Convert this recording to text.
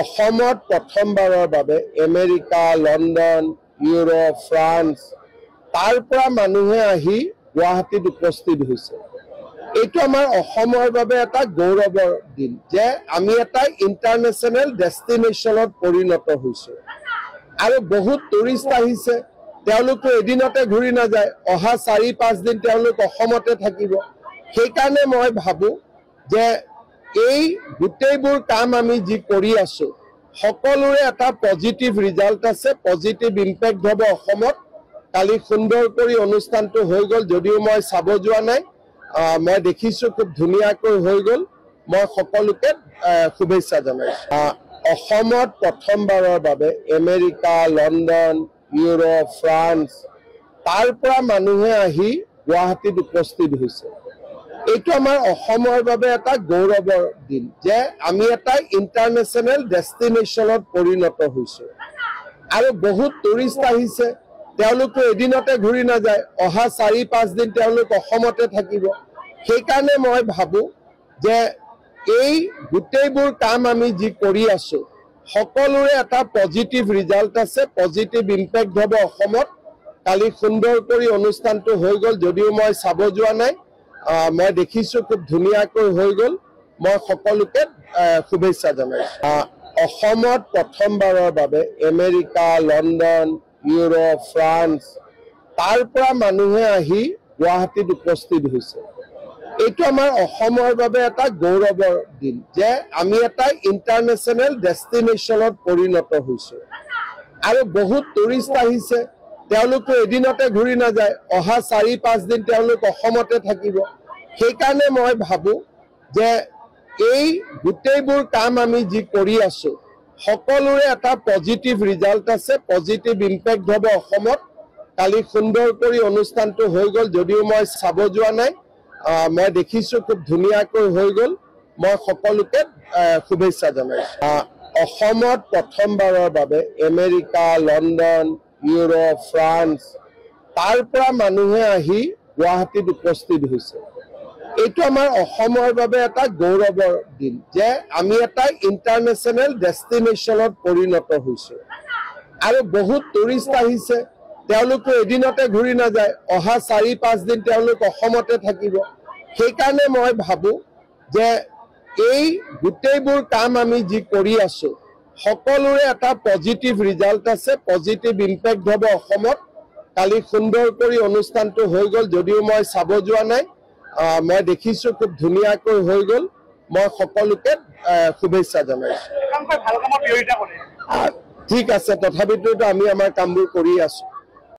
অসমত প্ৰথমবাৰৰ বাবে আমেৰিকা, লণ্ডন, ইউৰোপ, ফ্ৰান্স তাৰ পৰা মানুহে আহি গুৱাহাটীত উপস্থিত হৈছে। এইটো আমাৰ অসমৰ বাবে এটা গৌৰৱৰ দিন যে আমি এটা ইণ্টাৰনেশ্যনেল ডেষ্টিনেশ্যনত পৰিণত হৈছো আৰু বহুত টুৰিষ্ট আহিছে। তেওঁলোকে এদিনতে ঘূৰি নাযায়, অহা ৪-৫ দিন তেওঁলোক অসমতে থাকিব। সেইকাৰণে মই ভাবো যে এই গোটেইবোৰ কাম আমি যি কৰি আছো সকলোৰে এটা পজিটিভ ৰিজাল্ট আছে, পজিটিভ ইম্পেক্ট হ'ব অসমত। কালি সুন্দৰ কৰি অনুষ্ঠানটো হৈ গ'ল, যদিও মই চাব যোৱা নাই, মই দেখিছোঁ খুব ধুনীয়াকৈ হৈ গ'ল। মই সকলোকে শুভেচ্ছা জনাইছোঁ। অসমত প্ৰথমবাৰৰ বাবে আমেৰিকা, লণ্ডন, ইউৰোপ, ফ্ৰান্স তাৰ পৰা মানুহে আহি গুৱাহাটীত উপস্থিত হৈছে। এইটো আমাৰ অসমৰ বাবে এটা গৌৰৱৰ দিন যে আমি এটা ইণ্টাৰনেশ্যনেল ডেষ্টিনেশ্যনত পৰিণত হৈছো আৰু বহুত টুৰিষ্ট আহিছে। তেওঁলোকে এদিনতে ঘূৰি নাযায়, অহা ৪-৫ দিন তেওঁলোক অসমতে থাকিব। সেইকাৰণে মই ভাবো যে এই গোটেইবোৰ কাম আমি যি কৰি আছো সকলোৰে এটা পজিটিভ ৰিজাল্ট আছে, পজিটিভ ইম্পেক্ট হ'ব অসমত। কালি সুন্দৰ কৰি অনুষ্ঠানটো হৈ গ'ল, যদিও মই চাব যোৱা নাই, মই দেখিছোঁ খুব ধুনীয়াকৈ হৈ গ'ল। মই সকলোকে শুভেচ্ছা জনাইছোঁ। অসমত প্ৰথমবাৰৰ বাবে আমেৰিকা, লণ্ডন, ইউৰোপ, ফ্ৰান্স তাৰ পৰা মানুহে আহি গুৱাহাটীত উপস্থিত হৈছে। এইটো আমাৰ অসমৰ বাবে এটা গৌৰৱৰ দিন যে আমি এটা ইণ্টাৰনেশ্যনেল ডেষ্টিনেশ্যনত পৰিণত হৈছো আৰু বহুত টুৰিষ্ট আহিছে। তেওঁলোকে এদিনতে ঘূৰি নাযায়, অহা ৪-৫ দিন তেওঁলোক অসমতে থাকিব। সেইকাৰণে মই ভাবো যে এই গোটেইবোৰ কাম আমি যি কৰি আছো সকলোৰে এটা পজিটিভ ৰিজাল্ট আছে, পজিটিভ ইম্পেক্ট হ'ব অসমত। কালি সুন্দৰ কৰি অনুষ্ঠানটো হৈ গ'ল, যদিও মই চাব যোৱা নাই, মই দেখিছোঁ খুব ধুনীয়াকৈ হৈ গ'ল। মই সকলোকে শুভেচ্ছা জনাইছোঁ। অসমত প্ৰথমবাৰৰ বাবে আমেৰিকা, লণ্ডন, ইউৰোপ, ফ্ৰান্স তাৰ পৰা মানুহে আহি গুৱাহাটীত উপস্থিত হৈছে। এইটো আমাৰ অসমৰ বাবে এটা গৌৰৱৰ দিন যে আমি এটা ইণ্টাৰনেশ্যনেল ডেষ্টিনেশ্যনত পৰিণত হৈছো আৰু বহুত টুৰিষ্ট আহিছে। তেওঁলোকে এদিনতে ঘূৰি নাযায়, অহা ৪-৫ দিন তেওঁলোক অসমতে থাকিব। সেইকাৰণে মই ভাবো যে এই গোটেইবোৰ কাম আমি যি কৰি আছো সকলোৰে এটা পজিটিভ ৰিজাল্ট আছে, পজিটিভ ইম্পেক্ট হ'ব অসমত। কালি সুন্দৰ কৰি অনুষ্ঠানটো হৈ গ'ল, যদিও মই চাব যোৱা নাই, মই দেখিছোঁ খুব ধুনীয়াকৈ হৈ গ'ল। মই সকলোকে শুভেচ্ছা জনাইছোঁ। ঠিক আছে, তথাপিতো আমি আমাৰ কামবোৰ কৰি আছো।